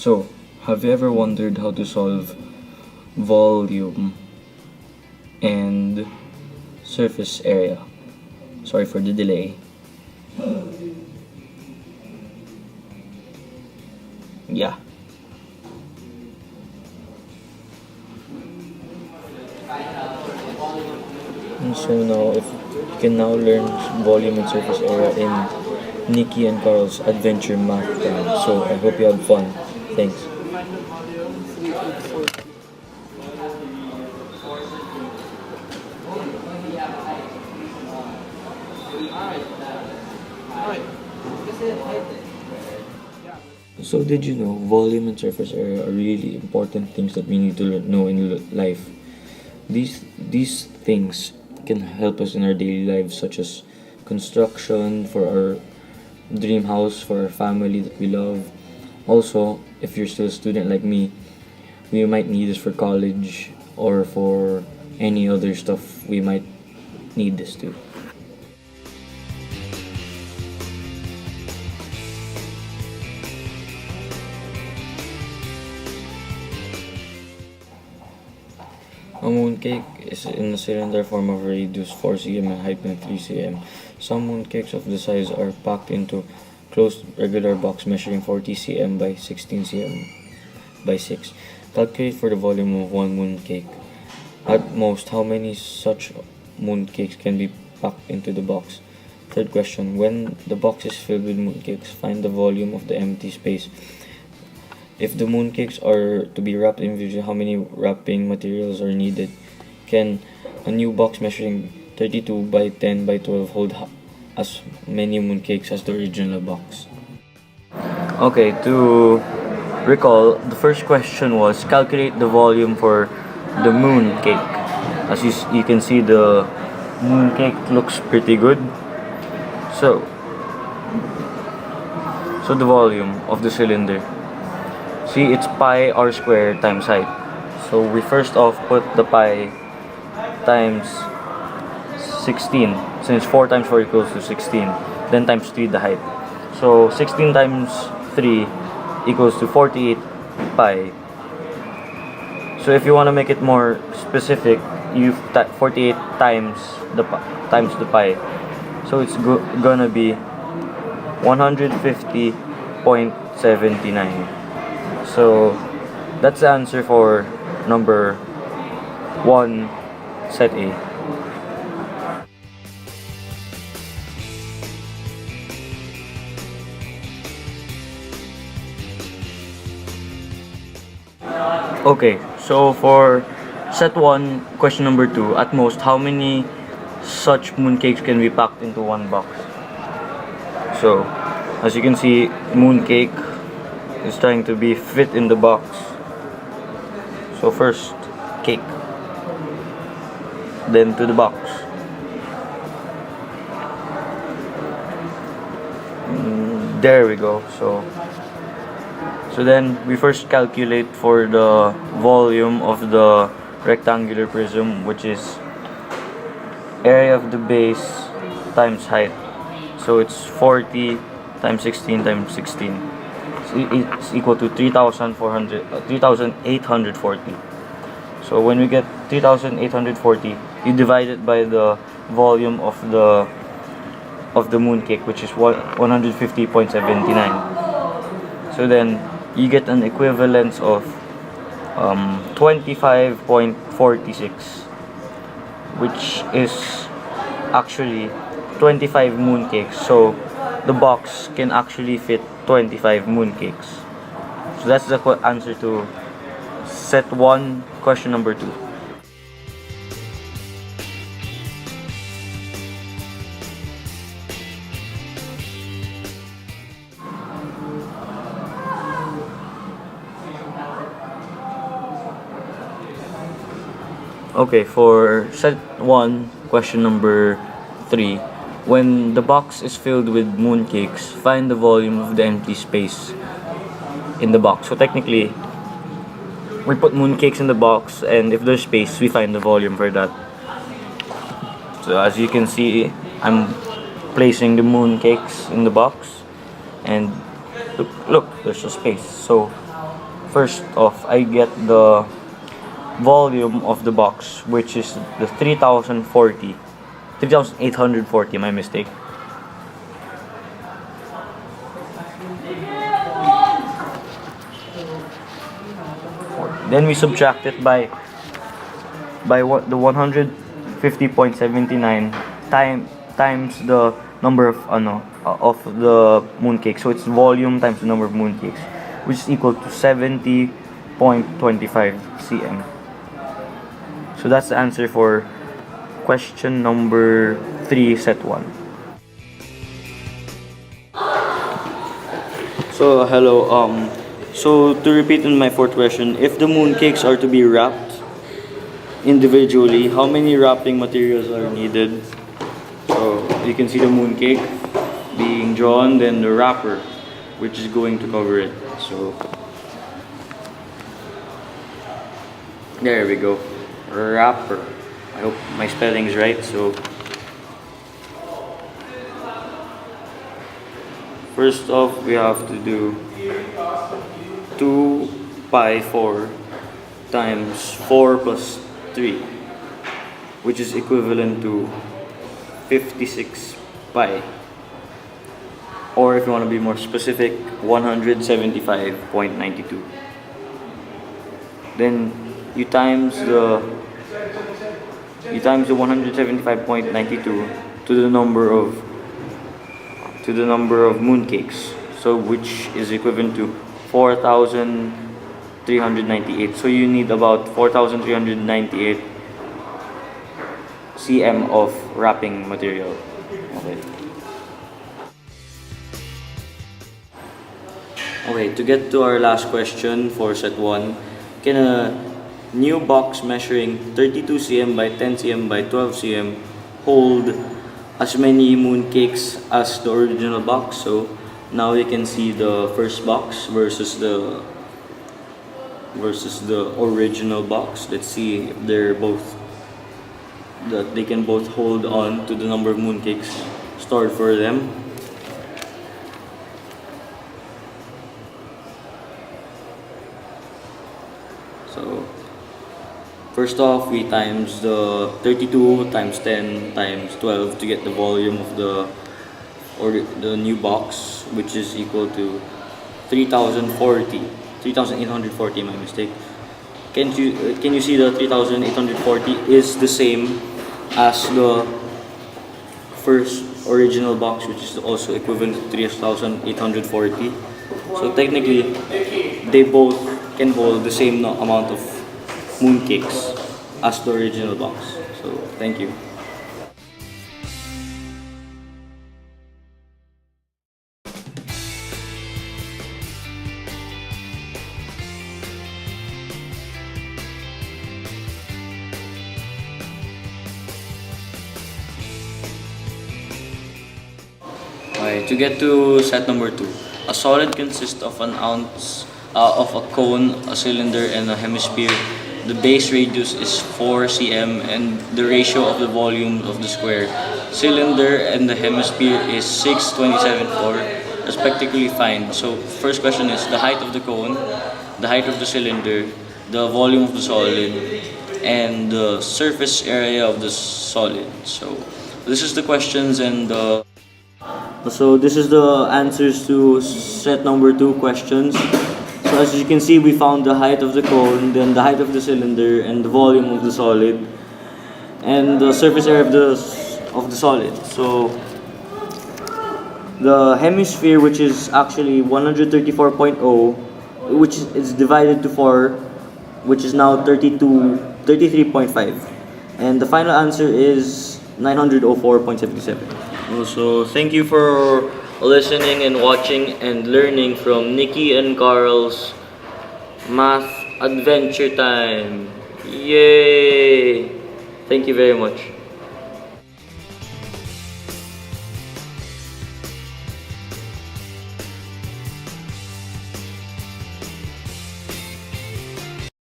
So, have you ever wondered how to solve volume and surface area? Sorry for the delay. Yeah. And so now, if you can now learn volume and surface area in Nikki and Carl's Adventure Math Time. So, I hope you have fun. Thanks. So did you know volume and surface area are really important things that we need to know in life? These things can help us in our daily lives, such as construction for our dream house, for our family that we love. Also, if you're still a student like me, we might need this for college or for any other stuff we might need this to. A mooncake is in a cylinder form of radius 4 cm and height and 3 cm. Some mooncakes of the size are packed into closed regular box measuring 40 cm by 16 cm by 6. Calculate for the volume of one mooncake. At most, how many such mooncakes can be packed into the box? Third question. When the box is filled with mooncakes, find the volume of the empty space. If the mooncakes are to be wrapped individually, how many wrapping materials are needed? Can a new box measuring 32 by 10 by 12 hold as many mooncakes as the original box? Okay, to recall, the first question was calculate the volume for the mooncake. As you can see, the mooncake looks pretty good. So the volume of the cylinder. See, it's pi r squared times height. So we first off put the pi times 16, since 4 times 4 equals to 16. Then times 3 the height. So 16 times 3 equals to 48 pi. So if you want to make it more specific, you 48 times the pi. So it's gonna be 150.79. So that's the answer for number 1, set A. Okay, so for set 1, question number 2, at most, how many such mooncakes can be packed into one box? So, as you can see, mooncake is trying to be fit in the box. So first, cake. Then to the box. There we go. So then we first calculate for the volume of the rectangular prism, which is area of the base times height. So it's 40 times 16 times 16. It's equal to 3,840. So when we get 3,840, you divide it by the volume of the mooncake, which is 150.79. So then you get an equivalence of 25.46, which is actually 25 mooncakes. So the box can actually fit 25 mooncakes. So that's the answer to set 1, question number 2. Okay, for set 1, question number 3. When the box is filled with mooncakes, find the volume of the empty space in the box. So technically, we put mooncakes in the box, and if there's space, we find the volume for that. So as you can see, I'm placing the mooncakes in the box, and look, there's a space. So first off, I get the volume of the box, which is the 3,840, my mistake. Then we subtract it by what the 150.79 times the number of the mooncakes. So it's volume times the number of mooncakes, which is equal to 70.25 cm. So that's the answer for question number 3, set 1. So hello, so to repeat in my fourth question, if the mooncakes are to be wrapped individually, how many wrapping materials are needed? So you can see the mooncake being drawn, then the wrapper, which is going to cover it. So there we go, wrapper. I hope my spelling is right. So first off, we have to do 2 pi 4 times 4 plus 3, which is equivalent to 56 pi. Or if you want to be more specific, 175.92. Then you times the 175.92 to the number of mooncakes, so which is equivalent to 4,398. So you need about 4,398 cm of wrapping material. Okay. Okay, to get to our last question for set 1, can a new box measuring 32 cm by 10 cm by 12 cm hold as many mooncakes as the original box? So now you can see the first box versus the original box. Let's see if they can both hold on to the number of mooncakes stored for them. So first off, we times the 32 times 10 times 12 to get the volume of the new box, which is equal to 3,840, my mistake. Can you see the 3,840 is the same as the first original box, which is also equivalent to 3,840. So technically, they both can hold the same amount of mooncakes as the original box. So thank you. Okay, to get to set number 2, a solid consists of an ounce of a cone, a cylinder, and a hemisphere. The base radius is 4 cm, and the ratio of the volume of the square cylinder and the hemisphere is 627.4, respectively. Find. So first question is the height of the cone, the height of the cylinder, the volume of the solid, and the surface area of the solid. So this is the questions and so this is the answers to set number 2 questions. So as you can see, we found the height of the cone, then the height of the cylinder, and the volume of the solid, and the surface area of the solid. So the hemisphere, which is actually 134.0, which is divided to 4, which is now 33.5, and the final answer is 904.77. Also, thank you for listening and watching and learning from Nikki and Carl's Math Adventure Time. Yay! Thank you very much.